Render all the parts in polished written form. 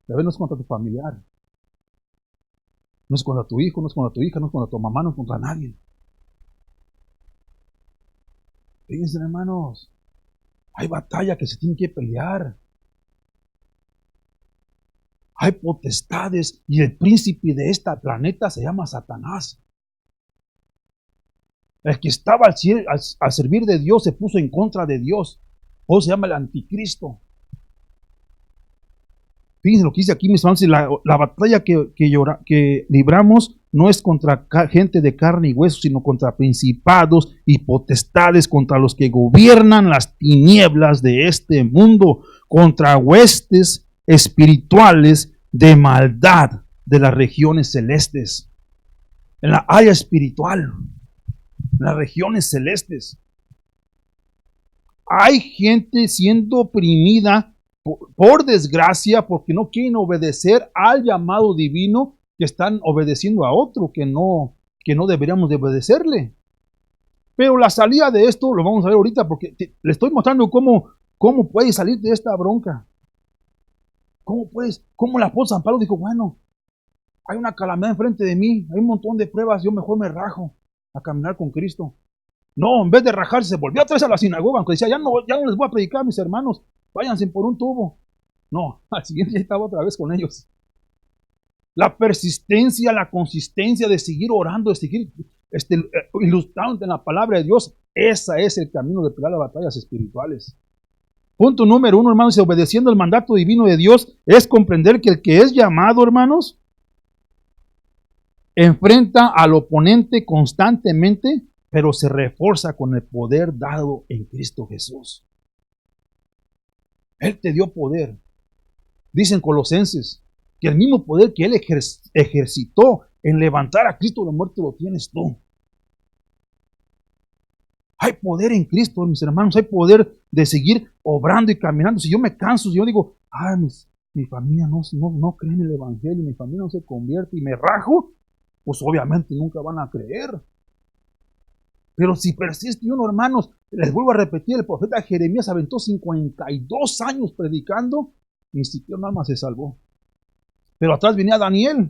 La vez no es contra tu familiar, no es contra tu hijo, no es contra tu hija, no es contra tu mamá, no es contra nadie. Fíjense, hermanos, hay batalla que se tiene que pelear. Hay potestades y el príncipe de este planeta se llama Satanás. El que estaba al servir de Dios se puso en contra de Dios. O se llama el anticristo. Fíjense lo que dice aquí, mis hermanos, la batalla que libramos no es contra gente de carne y hueso, sino contra principados y potestades, contra los que gobiernan las tinieblas de este mundo, contra huestes espirituales de maldad de las regiones celestes. En la área espiritual, en las regiones celestes, hay gente siendo oprimida por desgracia, porque no quieren obedecer al llamado divino, que están obedeciendo a otro que no deberíamos de obedecerle. Pero la salida de esto lo vamos a ver ahorita, porque le estoy mostrando cómo puedes salir de esta bronca. Cómo el apóstol San Pablo dijo, bueno, hay una calamidad enfrente de mí, hay un montón de pruebas, yo mejor me rajo a caminar con Cristo. No, en vez de rajarse, se volvió otra vez a la sinagoga, aunque decía, ya no les voy a predicar a mis hermanos, váyanse por un tubo. No, al siguiente día estaba otra vez con ellos. La persistencia, la consistencia de seguir orando, de seguir ilustrándote en la palabra de Dios, ese es el camino de pelear las batallas espirituales. Punto número 1, hermanos, obedeciendo el mandato divino de Dios, es comprender que el que es llamado, hermanos, enfrenta al oponente constantemente, pero se refuerza con el poder dado en Cristo Jesús. Él te dio poder. Dicen Colosenses que el mismo poder que Él ejercitó en levantar a Cristo de la muerte lo tienes tú. Hay poder en Cristo, mis hermanos, hay poder de seguir obrando y caminando. Si yo me canso, si yo digo, mi familia no cree en el Evangelio, mi familia no se convierte y me rajo, pues obviamente nunca van a creer. Pero si persiste uno, hermanos, les vuelvo a repetir, el profeta Jeremías aventó 52 años predicando, ni siquiera un alma se salvó. Pero atrás venía Daniel,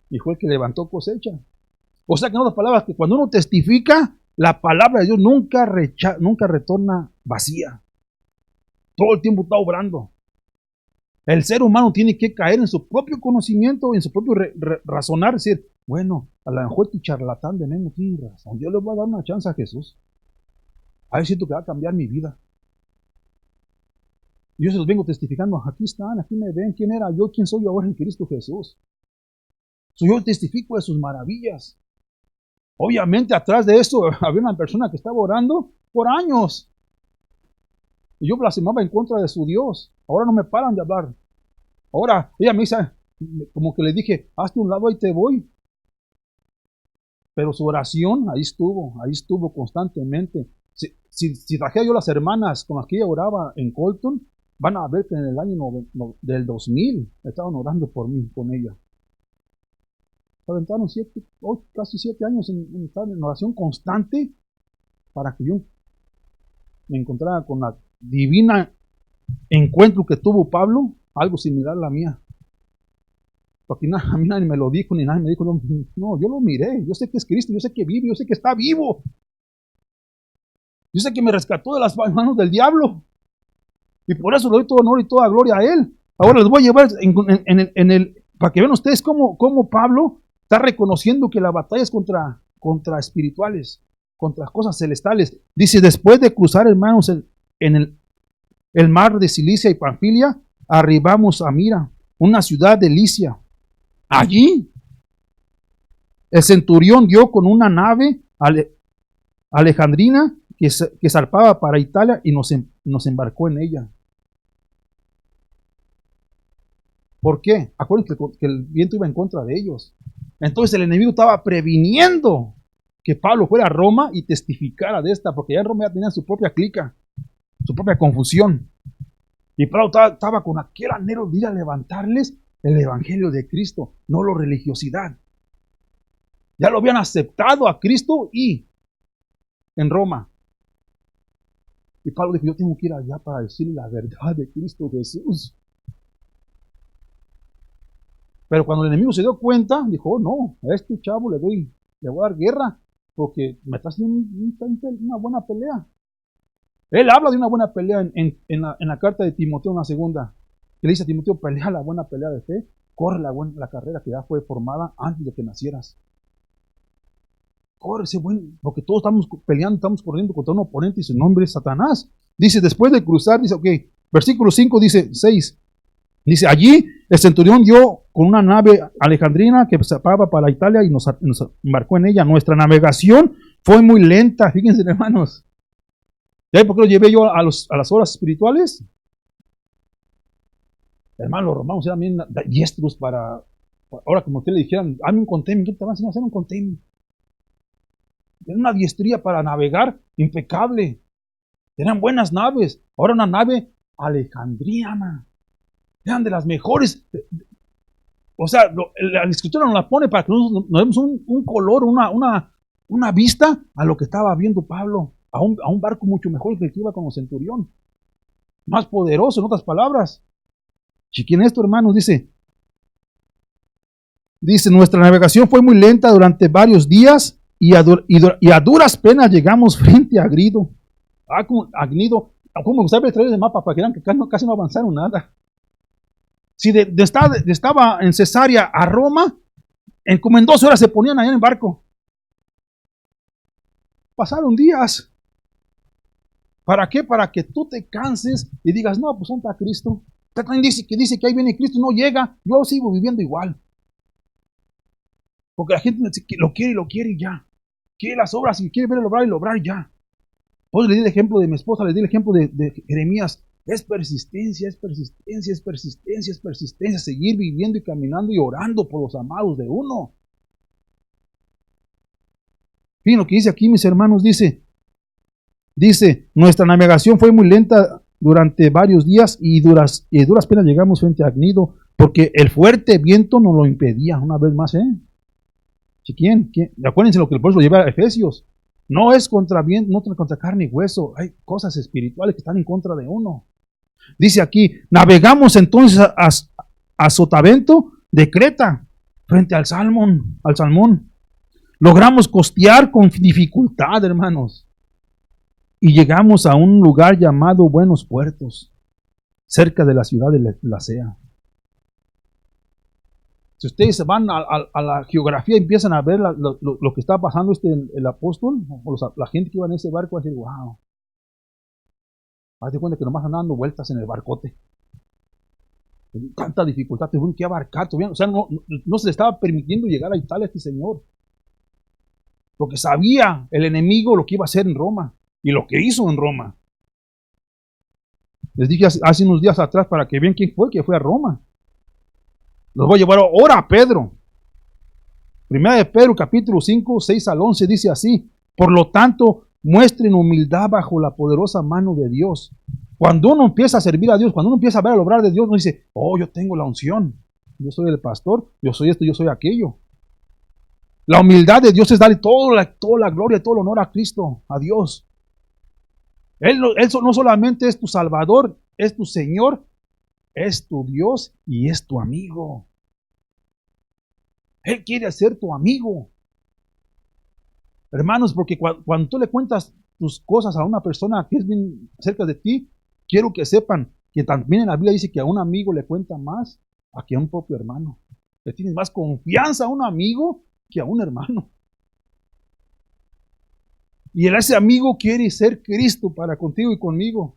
y fue el que levantó cosecha. O sea que en otras palabras, que cuando uno testifica, la palabra de Dios nunca retorna vacía. Todo el tiempo está obrando. El ser humano tiene que caer en su propio conocimiento, en su propio razonar, decir, bueno, a lo mejor tu charlatán de Memo tiene razón. Yo le voy a dar una chance a Jesús. A ver, siento que va a cambiar mi vida. Y yo se los vengo testificando. Aquí están, aquí me ven. ¿Quién era yo? ¿Quién soy yo ahora en Cristo Jesús? Yo testifico de sus maravillas. Obviamente, atrás de esto había una persona que estaba orando por años. Y yo blasfemaba en contra de su Dios. Ahora no me paran de hablar. Ahora, ella me dice, como que le dije, hazte un lado, ahí te voy. Pero su oración, ahí estuvo constantemente. Si trajera yo las hermanas con las que ella oraba en Colton, van a ver que en el año del 2000 estaban orando por mí, con ella. Se aventaron casi 7 años en oración constante para que yo me encontrara con la divina encuentro que tuvo Pablo, algo similar a la mía. Porque a mí nadie me lo dijo, ni nadie me dijo, no, yo lo miré, yo sé que es Cristo, yo sé que vive, yo sé que está vivo. Yo sé que me rescató de las manos del diablo. Y por eso le doy todo honor y toda gloria a Él. Ahora les voy a llevar para que vean ustedes cómo Pablo está reconociendo que la batalla es contra espirituales, contra cosas celestiales. Dice, después de cruzar, hermanos, en el mar de Cilicia y Panfilia, arribamos a Mira, una ciudad de Licia. Allí, el centurión dio con una nave alejandrina que zarpaba para Italia y nos embarcó en ella. ¿Por qué? Acuérdense que el viento iba en contra de ellos. Entonces el enemigo estaba previniendo que Pablo fuera a Roma y testificara de esta, porque ya en Roma ya tenían su propia clica, su propia confusión. Y Pablo estaba con aquel anhelo de ir a levantarles el evangelio de Cristo, no la religiosidad. Ya lo habían aceptado a Cristo y en Roma. Y Pablo dijo, yo tengo que ir allá para decirle la verdad de Cristo Jesús. Pero cuando el enemigo se dio cuenta, dijo, oh, no, a este chavo le voy a dar guerra, porque me está haciendo una buena pelea. Él habla de una buena pelea en la carta de Timoteo, en la segunda. Que le dice a Timoteo, pelea la buena pelea de fe, corre la carrera que ya fue formada antes de que nacieras. Corre ese buen, porque todos estamos peleando, estamos corriendo contra un oponente y su nombre es Satanás. Dice, después de cruzar, dice, ok, versículo 5 dice, 6. Dice, allí el centurión dio con una nave alejandrina que zarpaba para Italia y nos embarcó en ella. Nuestra navegación fue muy lenta, fíjense hermanos. ¿Ya por qué lo llevé yo a las horas espirituales? Hermanos, los romanos eran bien diestros para, ahora como ustedes le dijeran, hazme un container, ¿qué te van a enseñar a hacer un container? Tenían una diestría para navegar impecable. Tenían buenas naves. Ahora una nave alejandriana. Eran de las mejores. O sea, la escritura nos la pone para que nos demos un color, una vista a lo que estaba viendo Pablo. A un barco mucho mejor que el que iba con el centurión. Más poderoso, en otras palabras. Chiquen esto, hermanos, dice, nuestra navegación fue muy lenta durante varios días y a duras penas llegamos frente a Agnido. Como me gustaría traer el mapa para que vean que casi no avanzaron nada. Si estaba en Cesarea a Roma, como en 2 horas se ponían allá en el barco. Pasaron días. ¿Para qué? Para que tú te canses y digas, no, pues ¿dónde está Cristo? También dice que ahí viene Cristo, no llega, yo sigo viviendo igual. Porque la gente lo quiere y ya. Quiere las obras y quiere ver el obrar y el obrar ya. Pues le di el ejemplo de mi esposa, le di el ejemplo de Jeremías. Es persistencia, seguir viviendo y caminando y orando por los amados de uno. Miren lo que dice aquí, mis hermanos, dice, nuestra navegación fue muy lenta durante varios días y duras penas llegamos frente a Agnido, porque el fuerte viento nos lo impedía, una vez más, ¿Quién? Acuérdense lo que el pueblo lleva a Efesios. No es contra viento, no contra carne y hueso, hay cosas espirituales que están en contra de uno. Dice aquí, navegamos entonces a Sotavento de Creta, frente al Salmón. Logramos costear con dificultad, hermanos. Y llegamos a un lugar llamado Buenos Puertos, cerca de la ciudad de Lasea. Si ustedes van a la geografía y empiezan a ver lo que está pasando el apóstol, o la gente que iba en ese barco, va a decir, wow. Hazte cuenta que nomás andan dando vueltas en el barcote. Tanta dificultad, tuvieron que abarcar, o sea, no se le estaba permitiendo llegar a Italia a este señor. Porque sabía el enemigo lo que iba a hacer en Roma y lo que hizo en Roma. Les dije hace unos días atrás para que vean quién fue que fue a Roma. Los voy a llevar ahora a Pedro. Primera de Pedro, capítulo 5, 6 al 11, dice así: por lo tanto, muestren humildad bajo la poderosa mano de Dios. Cuando uno empieza a servir a Dios, cuando uno empieza a ver el obrar de Dios, uno dice, oh, yo tengo la unción, yo soy el pastor, yo soy esto, yo soy aquello. La humildad de Dios es darle toda la gloria, todo el honor a Cristo, a Dios. Él no solamente es tu Salvador, es tu Señor, es tu Dios y es tu amigo. Él quiere ser tu amigo. Hermanos, porque cuando tú le cuentas tus cosas a una persona que es bien cerca de ti, quiero que sepan que también en la Biblia dice que a un amigo le cuenta más a que a un propio hermano. Le tienes más confianza a un amigo que a un hermano. Y ese amigo quiere ser Cristo para contigo y conmigo.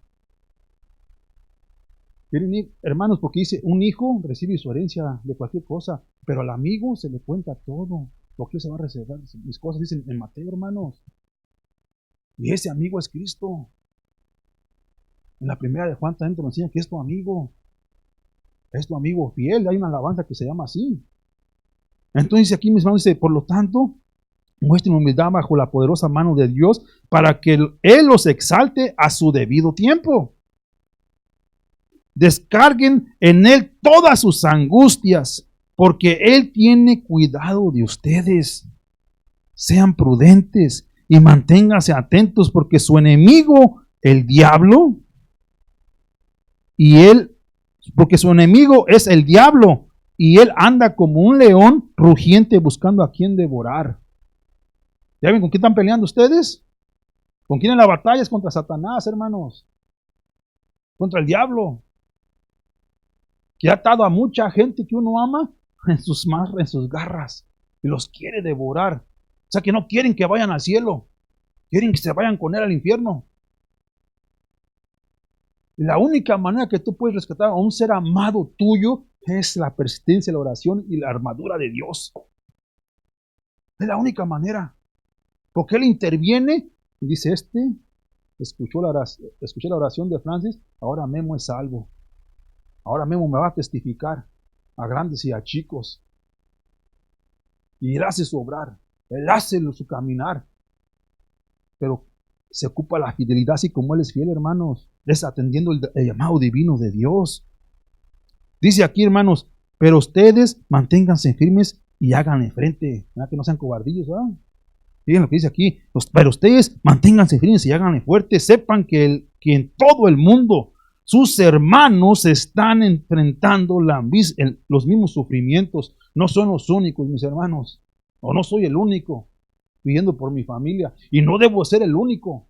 Hermanos, porque dice, un hijo recibe su herencia de cualquier cosa, pero al amigo se le cuenta todo. Lo que se va a reservar, mis cosas dicen en Mateo, hermanos. Y ese amigo es Cristo. En la primera de Juan también te lo enseña que es tu amigo. Es tu amigo fiel. Hay una alabanza que se llama así. Entonces aquí mis hermanos dice, por lo tanto, muestren humildad bajo la poderosa mano de Dios para que Él los exalte a su debido tiempo. Descarguen en Él todas sus angustias, porque Él tiene cuidado de ustedes. Sean prudentes y manténganse atentos, porque su enemigo, el diablo, porque su enemigo es el diablo, y él anda como un león rugiente buscando a quien devorar. ¿Ya ven con quién están peleando ustedes? ¿Con quién en la batalla? Es contra Satanás, hermanos. Contra el diablo. Que ha atado a mucha gente que uno ama en sus garras y los quiere devorar. O sea que no quieren que vayan al cielo. Quieren que se vayan con él al infierno. Y la única manera que tú puedes rescatar a un ser amado tuyo es la persistencia, la oración y la armadura de Dios. Es la única manera. Porque Él interviene y dice, escuché la oración de Francis, ahora Memo es salvo. Ahora Memo me va a testificar a grandes y a chicos. Y Él hace su obrar, Él hace su caminar. Pero se ocupa la fidelidad, así como Él es fiel, hermanos. Es atendiendo el llamado divino de Dios. Dice aquí, hermanos, pero ustedes manténganse firmes y háganle frente. ¿Verdad? Que no sean cobardillos, ¿verdad? Miren lo que dice aquí. Pero ustedes manténganse firmes y háganle fuerte. Sepan que en todo el mundo sus hermanos están enfrentando los mismos sufrimientos. No son los únicos, mis hermanos. O no soy el único pidiendo por mi familia. Y no debo ser el único.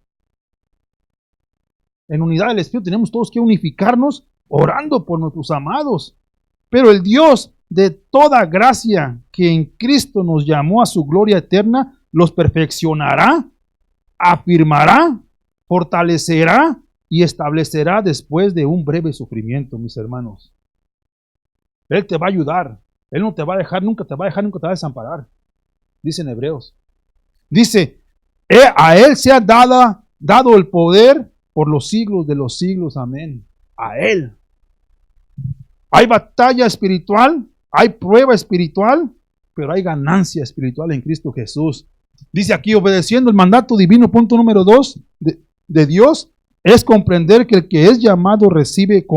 En unidad del Espíritu tenemos todos que unificarnos orando por nuestros amados. Pero el Dios de toda gracia que en Cristo nos llamó a su gloria eterna, los perfeccionará, afirmará, fortalecerá y establecerá después de un breve sufrimiento, mis hermanos. Él te va a ayudar. Él no te va a dejar, nunca te va a dejar, nunca te va a desamparar. Dice en Hebreos. Dice, a Él se ha dado el poder por los siglos de los siglos. Amén. A Él. Hay batalla espiritual, hay prueba espiritual, pero hay ganancia espiritual en Cristo Jesús. Dice aquí, obedeciendo el mandato divino, punto número 2 de Dios, es comprender que el que es llamado recibe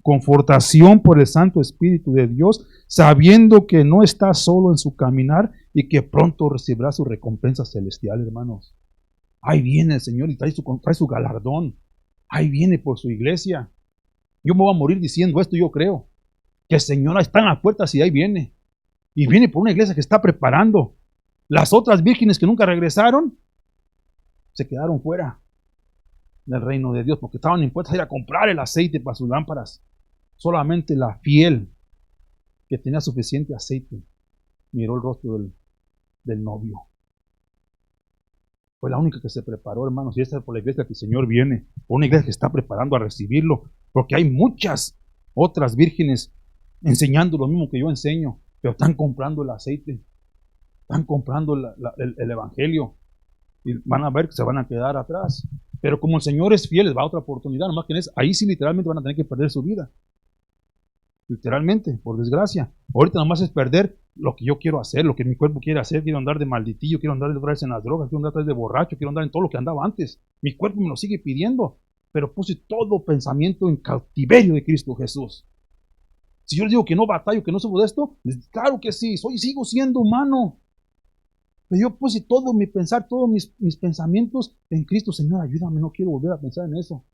confortación por el Santo Espíritu de Dios, sabiendo que no está solo en su caminar y que pronto recibirá su recompensa celestial, hermanos. Ahí viene el Señor y trae su galardón. Ahí viene por su iglesia. Yo me voy a morir diciendo esto, yo creo. Que el Señor está en las puertas y ahí viene. Y viene por una iglesia que está preparando. Las otras vírgenes que nunca regresaron, se quedaron fuera del reino de Dios, porque estaban impuestas a ir a comprar el aceite para sus lámparas. Solamente la fiel, que tenía suficiente aceite, miró el rostro del novio. Fue la única que se preparó, hermanos, y esta es por la iglesia que el Señor viene, por una iglesia que está preparando a recibirlo, porque hay muchas otras vírgenes enseñando lo mismo que yo enseño, pero están comprando el aceite, están comprando el evangelio, y van a ver que se van a quedar atrás. Pero como el Señor es fiel, les va a otra oportunidad, nomás que ahí sí literalmente van a tener que perder su vida. Literalmente, por desgracia. Ahorita nomás es perder lo que yo quiero hacer, lo que mi cuerpo quiere hacer. Quiero andar de malditillo, quiero andar otra vez en las drogas, quiero andar otra vez de borracho, quiero andar en todo lo que andaba antes. Mi cuerpo me lo sigue pidiendo, pero puse todo pensamiento en cautiverio de Cristo Jesús. Si yo les digo que no batallo, que no sufro de esto, claro que sí, sigo siendo humano. Pero yo puse todo mi pensar, todos mis pensamientos en Cristo. Señor, ayúdame, no quiero volver a pensar en eso.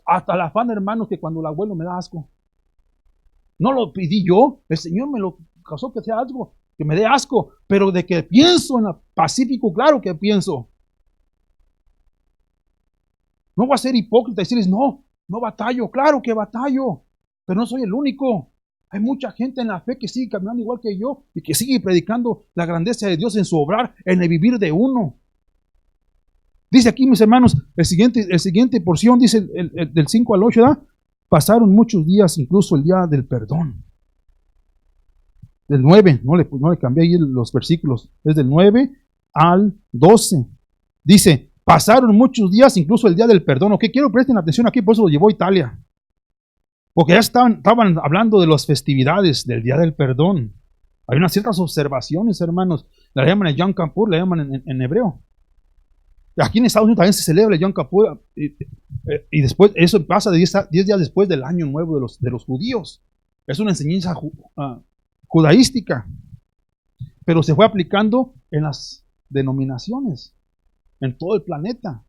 Hasta el afán, hermanos, que cuando el abuelo me da asco. No lo pedí yo, el Señor me lo causó que sea algo, que me dé asco. Pero de que pienso en el Pacífico, claro que pienso. No voy a ser hipócrita y decirles, no batallo, claro que batallo. Pero no soy el único. Hay mucha gente en la fe que sigue caminando igual que yo y que sigue predicando la grandeza de Dios en su obrar, en el vivir de uno. Dice aquí, mis hermanos, el siguiente porción dice del 5 al 8, ¿verdad? Pasaron muchos días, incluso el día del perdón. Del 9, no le cambié ahí los versículos, es del 9 al 12. Dice, pasaron muchos días, incluso el día del perdón. Ok, quiero que presten atención aquí, por eso lo llevó a Italia. Porque ya estaban hablando de las festividades del Día del Perdón. Hay unas ciertas observaciones, hermanos. La llaman el Yom Kippur, la llaman en hebreo. Aquí en Estados Unidos también se celebra el Yom Kippur. Y después, eso pasa 10 días después del año nuevo de los judíos. Es una enseñanza judaística. Pero se fue aplicando en las denominaciones. En todo el planeta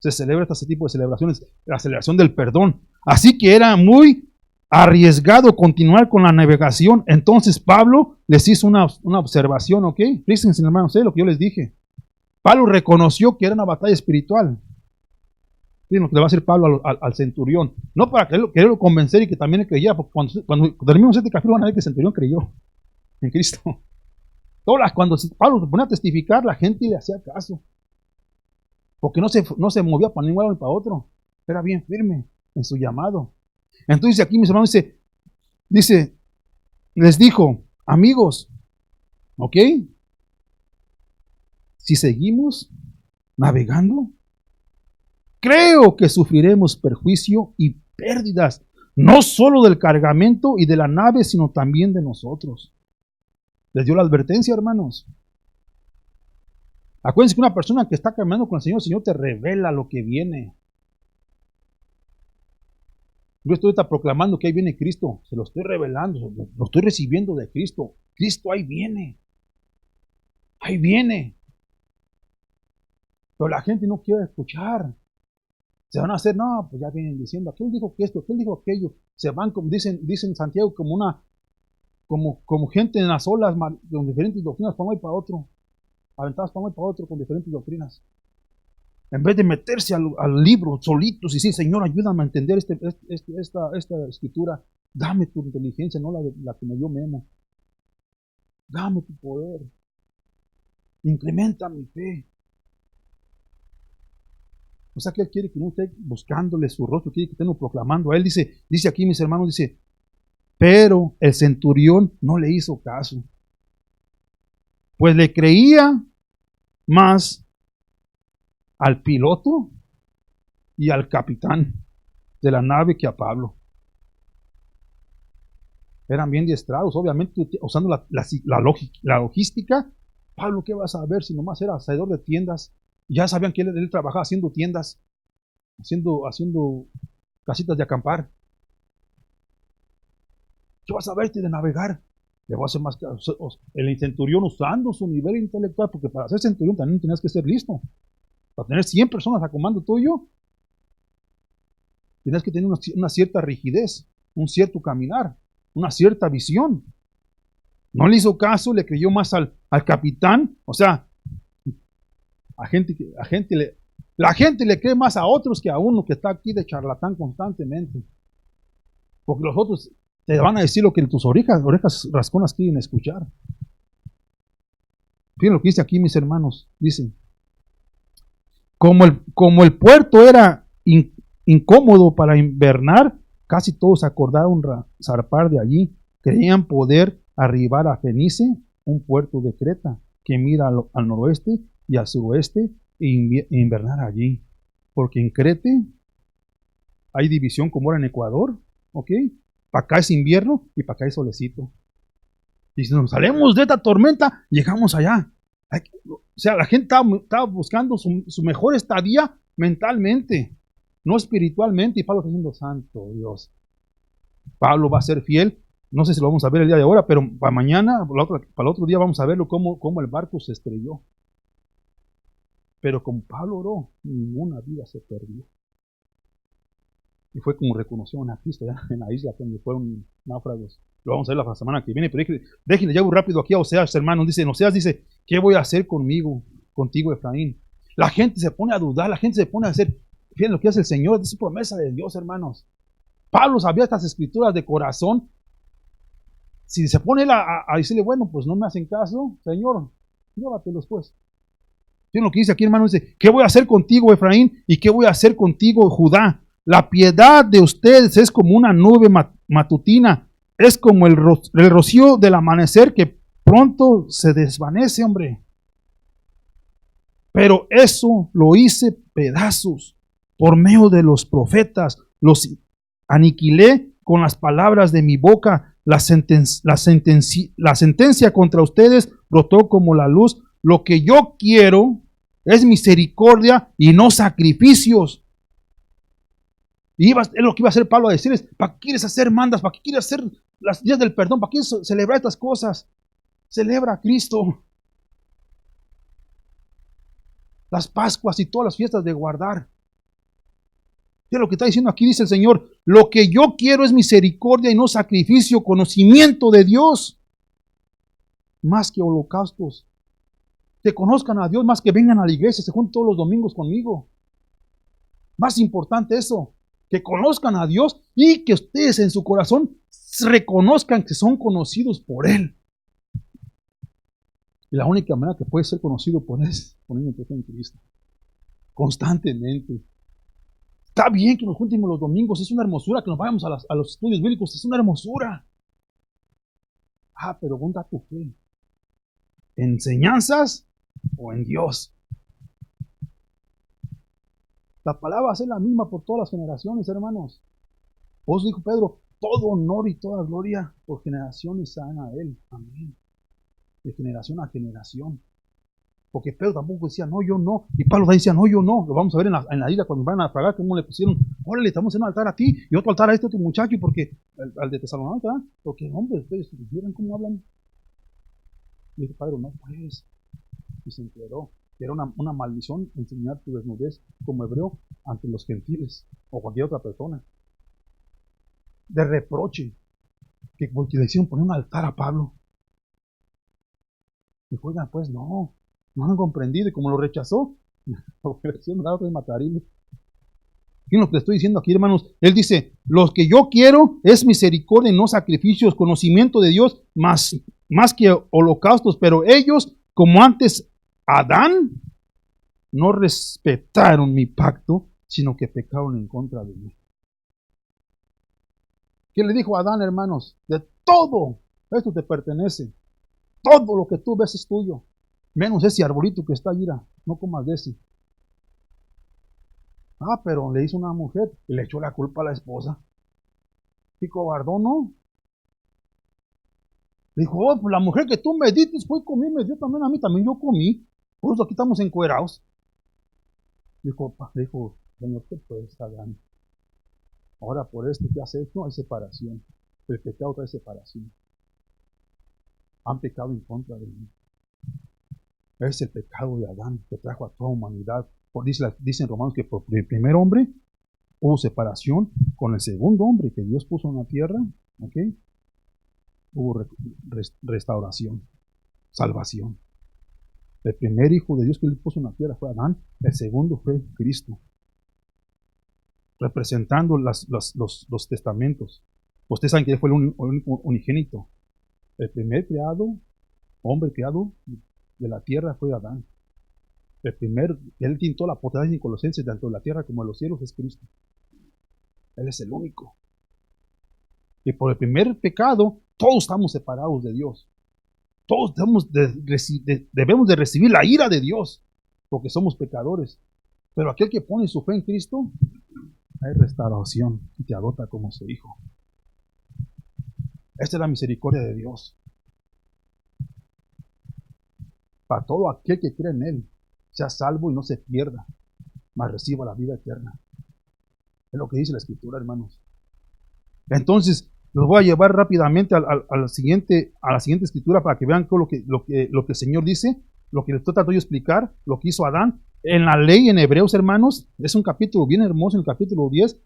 se celebra este tipo de celebraciones. La celebración del perdón. Así que era muy arriesgado continuar con la navegación. Entonces Pablo les hizo una observación, ¿ok? Fíjense, hermanos, lo que yo les dije. Pablo reconoció que era una batalla espiritual. Miren lo que le va a hacer Pablo al centurión. No para quererlo convencer y que también él creyera, porque cuando terminemos este capítulo van a ver que el centurión creyó en Cristo. Cuando Pablo se ponía a testificar, la gente le hacía caso. Porque no se movía para ningún lado ni para otro. Era bien firme en su llamado. Entonces aquí mis hermanos dice, les dijo, amigos, ¿ok? Si seguimos navegando, creo que sufriremos perjuicio y pérdidas, no solo del cargamento y de la nave, sino también de nosotros. Les dio la advertencia, hermanos. Acuérdense que una persona que está caminando con el Señor te revela lo que viene. Yo estoy proclamando que ahí viene Cristo, se lo estoy revelando, lo estoy recibiendo de Cristo. Cristo ahí viene. Ahí viene. Pero la gente no quiere escuchar. Se van a hacer, no, pues ya vienen diciendo, aquel dijo que esto, aquel dijo aquello. Se van, como dicen Santiago, como gente en las olas con diferentes doctrinas para uno y para otro. Aventadas para uno y para otro con diferentes doctrinas. En vez de meterse al libro solitos y decir, Señor, ayúdame a entender esta escritura. Dame tu inteligencia, no la que me dio Memo. Dame tu poder. Incrementa mi fe. O sea que Él quiere que uno esté buscándole su rostro, quiere que estemos proclamando a Él. Dice aquí, mis hermanos, dice, pero el centurión no le hizo caso. Pues le creía más al piloto y al capitán de la nave que a Pablo. Eran bien diestrados, obviamente usando la logística. Pablo, ¿qué vas a ver si nomás era hacedor de tiendas? Ya sabían que él trabajaba haciendo tiendas, haciendo casitas de acampar. ¿Qué vas a verte de navegar? Le voy a hacer más caso. El centurión usando su nivel intelectual, porque para ser centurión también tenías que ser listo. Para tener 100 personas a comando tuyo, tienes que tener una cierta rigidez, un cierto caminar, una cierta visión. No le hizo caso, le creyó más al capitán. O sea, la gente le cree más a otros que a uno que está aquí de charlatán constantemente. Porque los otros te van a decir lo que tus orejas rasconas quieren escuchar. Fíjense lo que dice aquí, mis hermanos. Dice, como el puerto era incómodo para invernar, casi todos acordaron zarpar de allí. Creían poder arribar a Fenice, un puerto de Creta, que mira al noroeste y al suroeste, e invernar allí. Porque en Crete hay división como era en Ecuador, ¿ok? Para acá es invierno y para acá es solecito. Y si nos salimos de esta tormenta, llegamos allá. O sea, la gente estaba buscando su mejor estadía mentalmente, no espiritualmente. Y Pablo está diciendo, santo Dios. Pablo va a ser fiel. No sé si lo vamos a ver el día de ahora, pero para mañana, para el otro día vamos a verlo cómo el barco se estrelló. Pero como Pablo oró, ninguna vida se perdió. Y fue como reconocieron a Cristo ya en la isla donde fueron náufragos. Lo vamos a ver la semana que viene, pero déjenle, llevo rápido aquí a Oseas, hermanos. Oseas dice, ¿qué voy a hacer contigo, Efraín? La gente se pone a dudar, la gente se pone a hacer, fíjense lo que hace el Señor, es promesa de Dios, hermanos. Pablo sabía estas escrituras de corazón. Si se pone él a decirle, bueno, pues no me hacen caso, Señor, llévatelos pues. Fíjense lo que dice aquí, hermano, dice, ¿qué voy a hacer contigo, Efraín? ¿Y qué voy a hacer contigo, Judá? La piedad de ustedes es como una nube matutina, es como el rocío del amanecer que pronto se desvanece, hombre. Pero eso lo hice pedazos por medio de los profetas, los aniquilé con las palabras de mi boca. La sentencia contra ustedes brotó como la luz. Lo que yo quiero es misericordia y no sacrificios. Y es lo que iba a hacer Pablo a decirles, ¿para qué quieres hacer mandas? ¿Para qué quieres hacer las días del perdón? ¿Para qué quieres celebrar estas cosas? Celebra a Cristo. Las Pascuas y todas las fiestas de guardar. ¿Qué es lo que está diciendo aquí? Dice el Señor, lo que yo quiero es misericordia y no sacrificio, conocimiento de Dios, más que holocaustos. Que conozcan a Dios, más que vengan a la iglesia, se junten todos los domingos conmigo. Más importante eso, que conozcan a Dios y que ustedes en su corazón reconozcan que son conocidos por Él. Y la única manera que puede ser conocido por Él es poniendo fe en Cristo. Constantemente. Está bien que nos juntemos los domingos, es una hermosura que nos vayamos a los estudios bíblicos, es una hermosura. Pero ponga tu fe. ¿Enseñanzas o en Dios? La palabra va a ser la misma por todas las generaciones, hermanos. Por eso dijo Pedro, todo honor y toda gloria por generaciones sean a Él. Amén. De generación a generación. Porque Pedro tampoco decía, no, yo no. Y Pablo decía, no, yo no. Lo vamos a ver en la isla cuando van a pagar, cómo le pusieron, órale, estamos haciendo un altar a ti y otro altar a este otro muchacho, porque al de Tesalónica, porque hombre, ustedes vieron cómo hablan. Y dice Pedro, no, pues. Y se enteró que era una maldición enseñar tu desnudez como hebreo ante los gentiles o cualquier otra persona. De reproche, que porque le hicieron poner un altar a Pablo. Y oigan, pues no han comprendido, y como lo rechazó, ofrecieron a otros matarile. Y lo que le estoy diciendo aquí, hermanos, él dice, lo que yo quiero es misericordia y no sacrificios, conocimiento de Dios, más que holocaustos, pero ellos, como antes Adán, no respetaron mi pacto, sino que pecaron en contra de mí. ¿Qué le dijo a Adán, hermanos? De todo esto te pertenece. Todo lo que tú ves es tuyo. Menos ese arbolito que está allí, no comas de ese. Pero le hizo una mujer y le echó la culpa a la esposa. Y cobardón, ¿no? Dijo, pues la mujer que tú me diste fue comí, me dio también a mí, también yo comí. Por eso aquí estamos encuerados. Dijo, Señor, ¿qué puede estar dando? Ahora por esto que has hecho hay separación. El pecado trae separación. Han pecado en contra de mí. Es el pecado de Adán que trajo a toda humanidad. Dicen Romanos que por el primer hombre hubo separación con el segundo hombre que Dios puso en la tierra. ¿Ok? Hubo restauración, salvación. El primer hijo de Dios que Él puso en la tierra fue Adán. El segundo fue Cristo. Representando los testamentos. Ustedes saben que Él fue el unigénito. El primer hombre creado de la tierra fue Adán. Él tintó la potestad en Colosenses, tanto de la tierra como de los cielos, es Cristo. Él es el único. Y por el primer pecado, todos estamos separados de Dios. Todos debemos de recibir la ira de Dios, porque somos pecadores. Pero aquel que pone su fe en Cristo, hay restauración y te adopta como su hijo. Esta es la misericordia de Dios. Para todo aquel que cree en Él, sea salvo y no se pierda, mas reciba la vida eterna. Es lo que dice la Escritura, hermanos. Entonces, los voy a llevar rápidamente a la siguiente Escritura para que vean lo que el Señor dice, lo que les estoy tratando de explicar, lo que hizo Adán. En la ley en Hebreos, hermanos, es un capítulo bien hermoso, en el capítulo 10,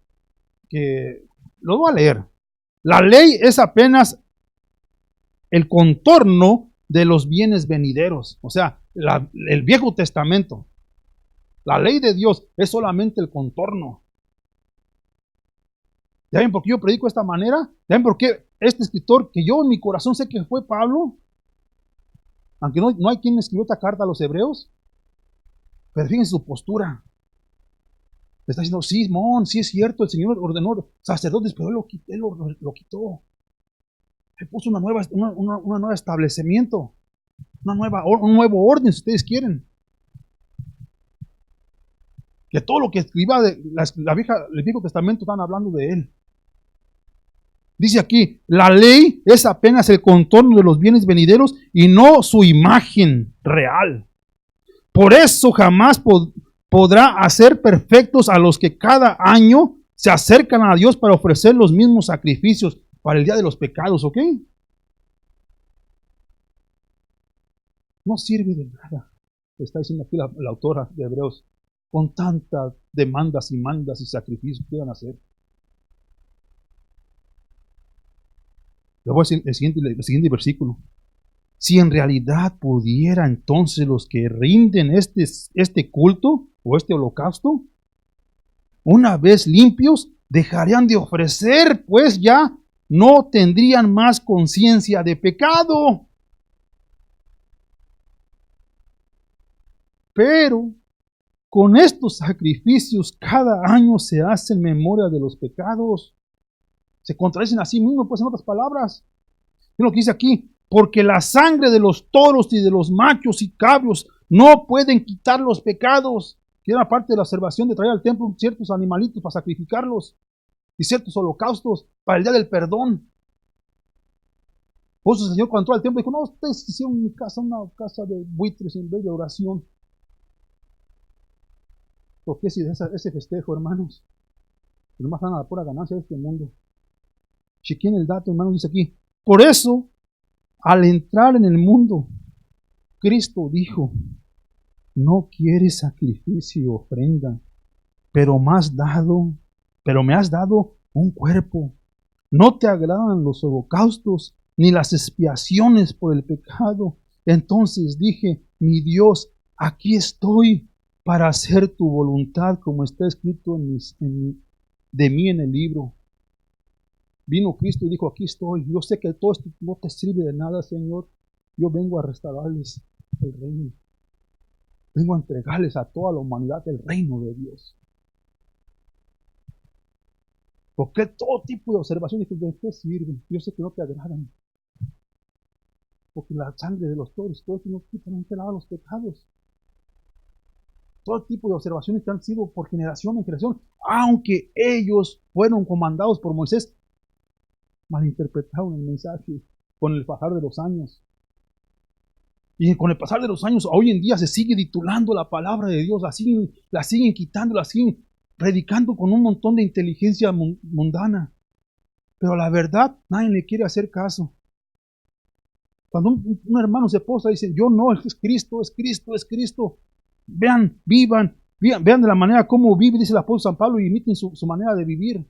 que lo voy a leer. La ley es apenas el contorno de los bienes venideros. O sea, el Viejo Testamento. La ley de Dios es solamente el contorno. ¿Ya ven por qué yo predico de esta manera? ¿Ya ven por qué este escritor, que yo en mi corazón sé que fue Pablo, aunque no hay quien escribió esta carta a los hebreos, pero fíjense su postura. Le está diciendo, sí, sí es cierto, el Señor ordenó sacerdotes, pero Él lo quitó. Él puso un nuevo establecimiento, un nuevo orden, si ustedes quieren. Que todo lo que escriba el Viejo Testamento están hablando de Él. Dice aquí, la ley es apenas el contorno de los bienes venideros y no su imagen real. Por eso jamás podrá hacer perfectos a los que cada año se acercan a Dios para ofrecer los mismos sacrificios para el día de los pecados, ¿ok? No sirve de nada, está diciendo aquí la autora de Hebreos. con tantas demandas y mandas y sacrificios que iban a hacer. Le voy a decir el siguiente versículo. Si en realidad pudiera entonces los que rinden este culto o este holocausto, una vez limpios, dejarían de ofrecer, pues ya no tendrían más conciencia de pecado. Pero con estos sacrificios cada año se hace en memoria de los pecados. Se contradicen a sí mismos, pues en otras palabras. Es lo que dice aquí. Porque la sangre de los toros y de los machos y cabros no pueden quitar los pecados. Que era parte de la observación de traer al templo ciertos animalitos para sacrificarlos. Y ciertos holocaustos para el día del perdón. Por eso el Señor cuando entró al templo dijo, no, ustedes hicieron mi casa una casa de buitres en vez de oración. ¿Por qué si ese festejo, hermanos? Nomás dan a la pura ganancia de este mundo. Chequen el dato, hermanos, dice aquí. Por eso, al entrar en el mundo, Cristo dijo, no quieres sacrificio y ofrenda, pero me has dado un cuerpo. No te agradan los holocaustos, ni las expiaciones por el pecado. Entonces dije, mi Dios, aquí estoy para hacer tu voluntad, como está escrito de mí en el libro. Vino Cristo y dijo, aquí estoy. Yo sé que todo esto no te sirve de nada, Señor. Yo vengo a restaurarles el reino. Vengo a entregarles a toda la humanidad el reino de Dios. Porque todo tipo de observaciones, ¿de qué sirven? Yo sé que no te agradan. Porque la sangre de los toros, todo esto no quita, no te lava los pecados. Todo tipo de observaciones que han sido por generación en generación, aunque ellos fueron comandados por Moisés, malinterpretaron el mensaje con el pasar de los años. Y con el pasar de los años, hoy en día se sigue titulando la palabra de Dios, la siguen quitando, la siguen predicando con un montón de inteligencia mundana. Pero la verdad, nadie le quiere hacer caso. Cuando un hermano se posa y dice, yo no, es Cristo, es Cristo, es Cristo. Vean, vean de la manera como vive, dice el apóstol San Pablo, y imiten su manera de vivir.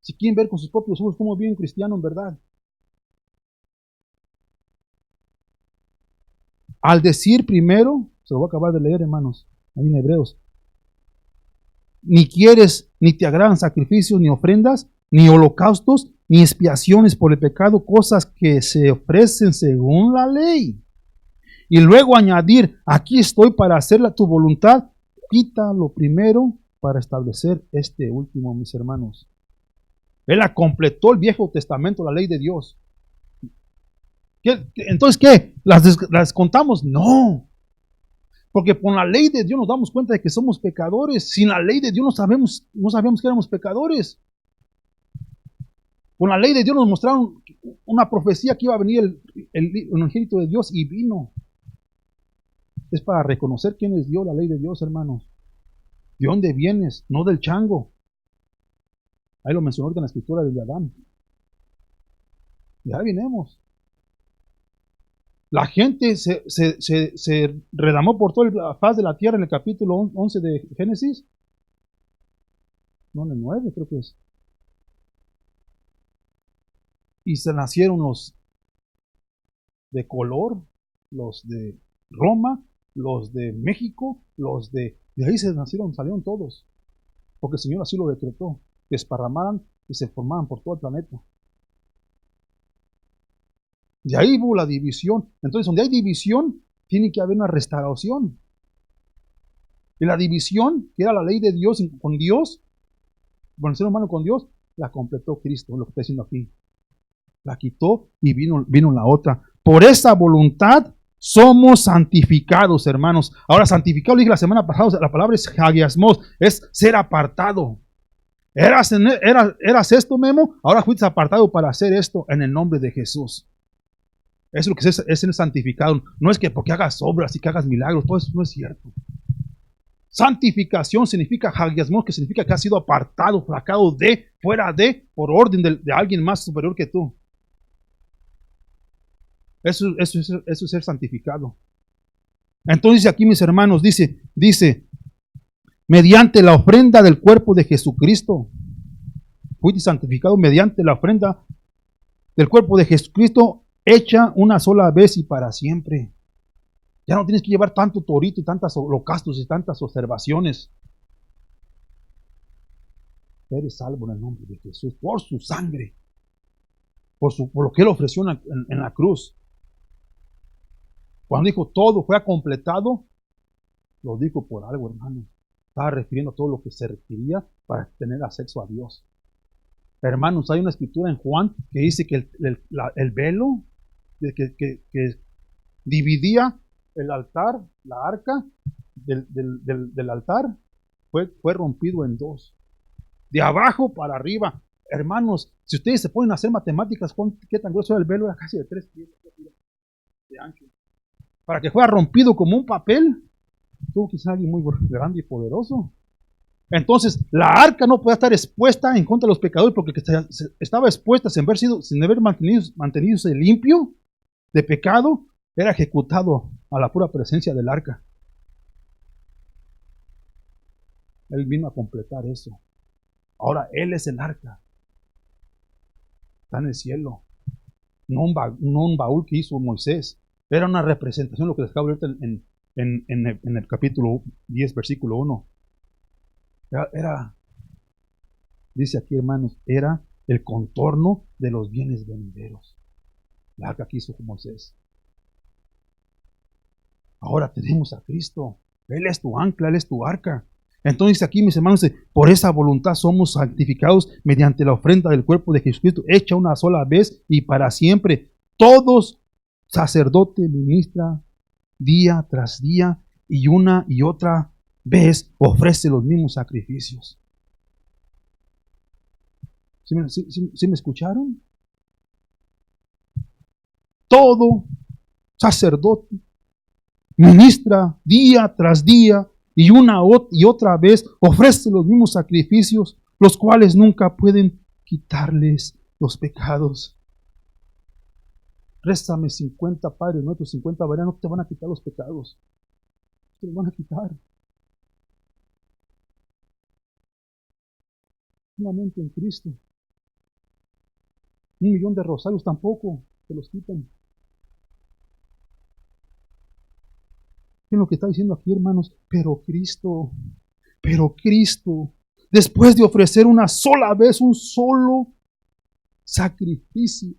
Si quieren ver con sus propios ojos cómo vive un cristiano en verdad. Al decir primero, se lo voy a acabar de leer, hermanos, ahí en Hebreos, ni quieres, ni te agradan sacrificios, ni ofrendas, ni holocaustos, ni expiaciones por el pecado, cosas que se ofrecen según la ley. Y luego añadir, aquí estoy para hacer tu voluntad, quita lo primero para establecer este último, mis hermanos. Él la completó el Viejo Testamento, la ley de Dios. Entonces, ¿qué? ¿Las contamos? No. Porque con la ley de Dios nos damos cuenta de que somos pecadores. Sin la ley de Dios no sabíamos que éramos pecadores. Con la ley de Dios nos mostraron una profecía que iba a venir el unigénito de Dios y vino. Es para reconocer quién es Dios, la ley de Dios, hermanos. ¿De dónde vienes? No del chango. Ahí lo mencionó en la escritura de Adán. Ya vinimos. La gente se redamó por toda la faz de la tierra en el capítulo 11 de Génesis. No, en el 9 creo que es. Y se nacieron los de color, los de Roma, los de México, los de ahí salieron todos. Porque el Señor así lo decretó, que esparramaran y se formaran por todo el planeta. De ahí hubo la división. Entonces, donde hay división, tiene que haber una restauración. Y la división, que era la ley de Dios con Dios, con el ser humano con Dios, la completó Cristo, lo que está diciendo aquí. La quitó y vino la otra. Por esa voluntad somos santificados, hermanos. Ahora, santificado, lo dije la semana pasada, la palabra es hagiasmos, es ser apartado. ¿Eras esto, Memo? Ahora fuiste apartado para hacer esto en el nombre de Jesús. Eso es lo que es ser santificado. No es que porque hagas obras y que hagas milagros, todo eso no es cierto. Santificación significa hagiasmos, que significa que has sido apartado, sacado fuera de, por orden de alguien más superior que tú. Eso es ser santificado. Entonces aquí, mis hermanos, dice, mediante la ofrenda del cuerpo de Jesucristo. Fuiste santificado mediante la ofrenda del cuerpo de Jesucristo, hecha una sola vez y para siempre. Ya no tienes que llevar tanto torito y tantos holocaustos y tantas observaciones. Eres salvo en el nombre de Jesús, por su sangre, por lo que Él ofreció en la cruz. Cuando dijo todo fue completado, lo dijo por algo, hermano. Estaba refiriendo a todo lo que se requería para tener acceso a Dios. Hermanos, hay una escritura en Juan que dice que el velo que dividía el altar, la arca del altar, fue rompido en dos. De abajo para arriba. Hermanos, si ustedes se ponen a hacer matemáticas, ¿qué tan grueso era el velo? Era casi de 3 pies de ancho. Para que fuera rompido como un papel, tuvo que ser alguien muy grande y poderoso. Entonces, la arca no podía estar expuesta en contra de los pecadores porque estaba expuesta sin haber mantenido limpio de pecado, era ejecutado a la pura presencia del arca. Él vino a completar eso. Ahora, Él es el arca. Está en el cielo. No un baúl que hizo Moisés. Era una representación, lo que les acabo de ver en el capítulo 10, versículo 1. Dice aquí, hermanos, era el contorno de los bienes venideros. La arca que hizo Moisés. Ahora tenemos a Cristo. Él es tu ancla, Él es tu arca. Entonces aquí, mis hermanos, por esa voluntad somos santificados mediante la ofrenda del cuerpo de Jesucristo, hecha una sola vez y para siempre. Todos sacerdote ministra día tras día y una y otra vez ofrece los mismos sacrificios. ¿Sí me escucharon? Todo sacerdote ministra día tras día y una y otra vez ofrece los mismos sacrificios, los cuales nunca pueden quitarles los pecados. Réstame 50 padres nuestros, 50 varias, no te van a quitar los pecados. Te los van a quitar. Solamente en Cristo. 1,000,000 de rosarios tampoco te los quitan. ¿Qué es lo que está diciendo aquí, hermanos? Pero Cristo, después de ofrecer una sola vez un solo sacrificio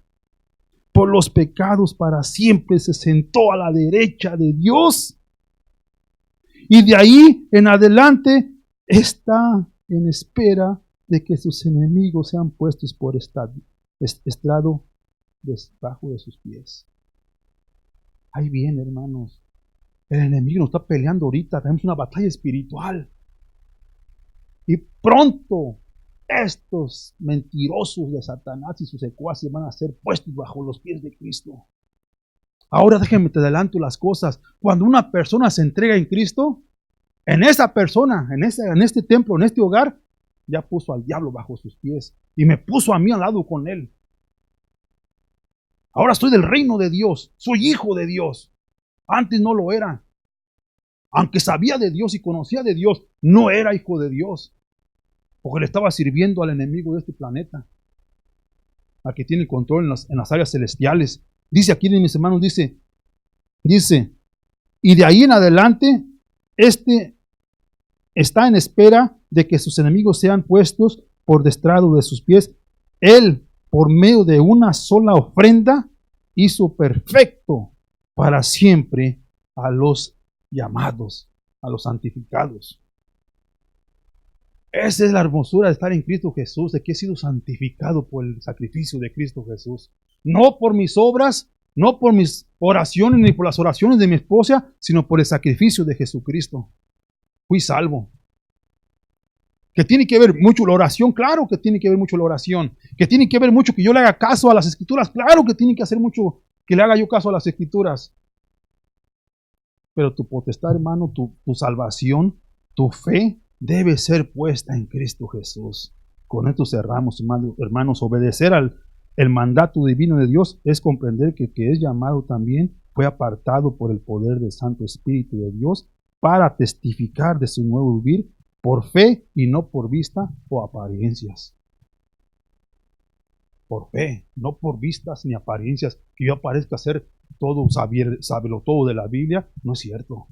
por los pecados para siempre, se sentó a la derecha de Dios. Y de ahí en adelante está en espera de que sus enemigos sean puestos por estrado debajo de sus pies. Ahí viene, hermanos. El enemigo nos está peleando ahorita. Tenemos una batalla espiritual. Y pronto estos mentirosos de Satanás y sus secuaces van a ser puestos bajo los pies de Cristo. Ahora déjenme te adelanto las cosas. Cuando una persona se entrega en Cristo, en esa persona, en este templo, en este hogar, ya puso al diablo bajo sus pies y me puso a mí al lado con él. Ahora soy del reino de Dios, soy hijo de Dios. Antes no lo era. Aunque sabía de Dios y conocía de Dios, no era hijo de Dios. Porque le estaba sirviendo al enemigo de este planeta, al que tiene el control en las áreas celestiales. Dice aquí, mis hermanos, dice, y de ahí en adelante, está en espera de que sus enemigos sean puestos por destrado de sus pies. Él, por medio de una sola ofrenda, hizo perfecto para siempre a los llamados, a los santificados. Esa es la hermosura de estar en Cristo Jesús, de que he sido santificado por el sacrificio de Cristo Jesús. No por mis obras, no por mis oraciones, ni por las oraciones de mi esposa, sino por el sacrificio de Jesucristo. Fui salvo. Que tiene que ver mucho la oración, claro que tiene que ver mucho la oración. Que tiene que ver mucho que yo le haga caso a las Escrituras, claro que tiene que hacer mucho que le haga yo caso a las Escrituras. Pero tu potestad, hermano, tu salvación, tu fe, debe ser puesta en Cristo Jesús. Con esto cerramos, hermanos. Obedecer el mandato divino de Dios es comprender que el que es llamado también fue apartado por el poder del Santo Espíritu de Dios para testificar de su nuevo vivir por fe y no por vista o apariencias. Por fe, no por vistas ni apariencias, que yo parezca ser todo, saberlo todo de la Biblia, no es cierto.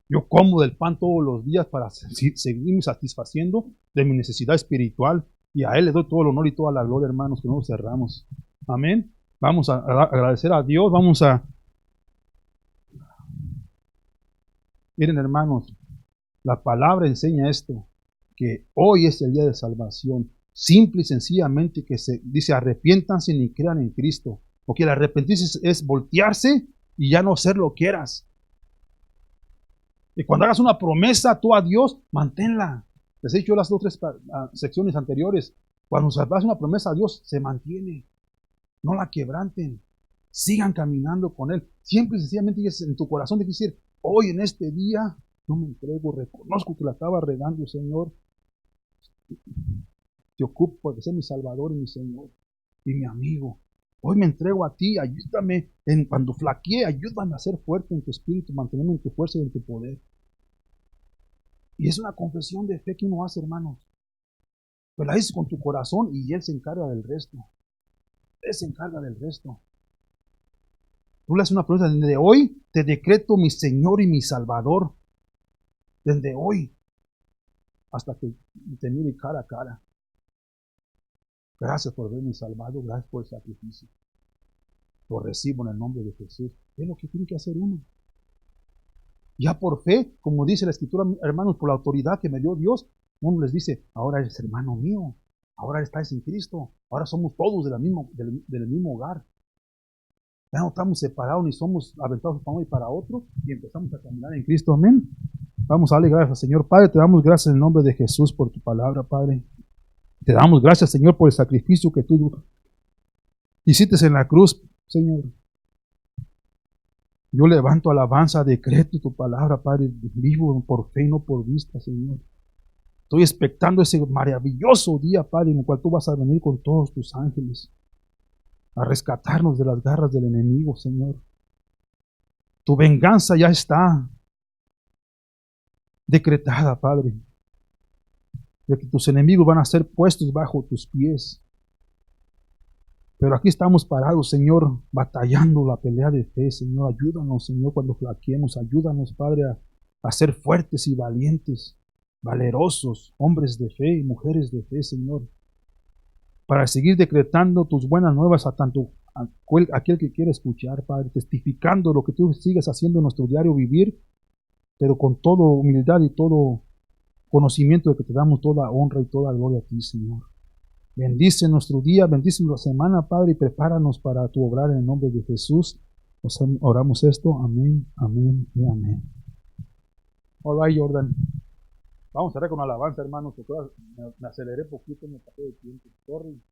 Yo como del pan todos los días para seguirme satisfaciendo de mi necesidad espiritual, y a Él le doy todo el honor y toda la gloria, hermanos, que no nos cerramos. Amén. Vamos a agradecer a Dios, miren, hermanos, la palabra enseña esto, que hoy es el día de salvación. Simple y sencillamente que se dice arrepiéntanse y crean en Cristo. Porque el arrepentirse es voltearse y ya no ser lo que eras. Y cuando hagas una promesa tú a Dios, manténla. Les he dicho las 2 o 3 secciones anteriores. Cuando se hace una promesa a Dios, se mantiene. No la quebranten. Sigan caminando con Él. Siempre y sencillamente en tu corazón de decir, hoy en este día, yo me entrego, reconozco que la estaba regando, Señor. Te ocupo de ser mi Salvador y mi Señor y mi amigo. Hoy me entrego a ti, ayúdame cuando flaquee, ayúdame a ser fuerte en tu espíritu, mantenerme en tu fuerza y en tu poder. Y es una confesión de fe que uno hace, hermanos. Pues la dices con tu corazón y Él se encarga del resto. Él se encarga del resto. Tú le haces una pregunta, desde hoy te decreto mi Señor y mi Salvador. Desde hoy hasta que te mire cara a cara. Gracias por haberme salvado, gracias por el sacrificio. Lo recibo en el nombre de Jesús. Es lo que tiene que hacer uno. Ya por fe, como dice la Escritura, hermanos, por la autoridad que me dio Dios, uno les dice, ahora eres hermano mío, ahora estás en Cristo, ahora somos todos del mismo hogar. Ya no estamos separados ni somos aventados para uno y para otro, y empezamos a caminar en Cristo. Amén. Vamos a darle gracias al Señor. Padre, te damos gracias en el nombre de Jesús por tu palabra, Padre. Te damos gracias, Señor, por el sacrificio que tú hiciste en la cruz, Señor. Yo levanto alabanza, decreto tu palabra, Padre, vivo por fe y no por vista, Señor. Estoy expectando ese maravilloso día, Padre, en el cual tú vas a venir con todos tus ángeles a rescatarnos de las garras del enemigo, Señor. Tu venganza ya está decretada, Padre, de que tus enemigos van a ser puestos bajo tus pies. Pero aquí estamos parados, Señor, batallando la pelea de fe, Señor. Ayúdanos, Señor, cuando flaqueemos. Ayúdanos, Padre, a ser fuertes y valientes, valerosos, hombres de fe y mujeres de fe, Señor, para seguir decretando tus buenas nuevas a tanto aquel que quiera escuchar, Padre, testificando lo que tú sigues haciendo en nuestro diario vivir, pero con toda humildad y todo conocimiento de que te damos toda honra y toda gloria a ti, Señor. Bendice nuestro día, bendice nuestra semana, Padre, y prepáranos para tu obrar en el nombre de Jesús. Oramos esto, amén, amén y amén. All right, Jordan. Vamos a ver con alabanza, hermanos, porque me aceleré poquito, me pasé de tiempo. Sorry.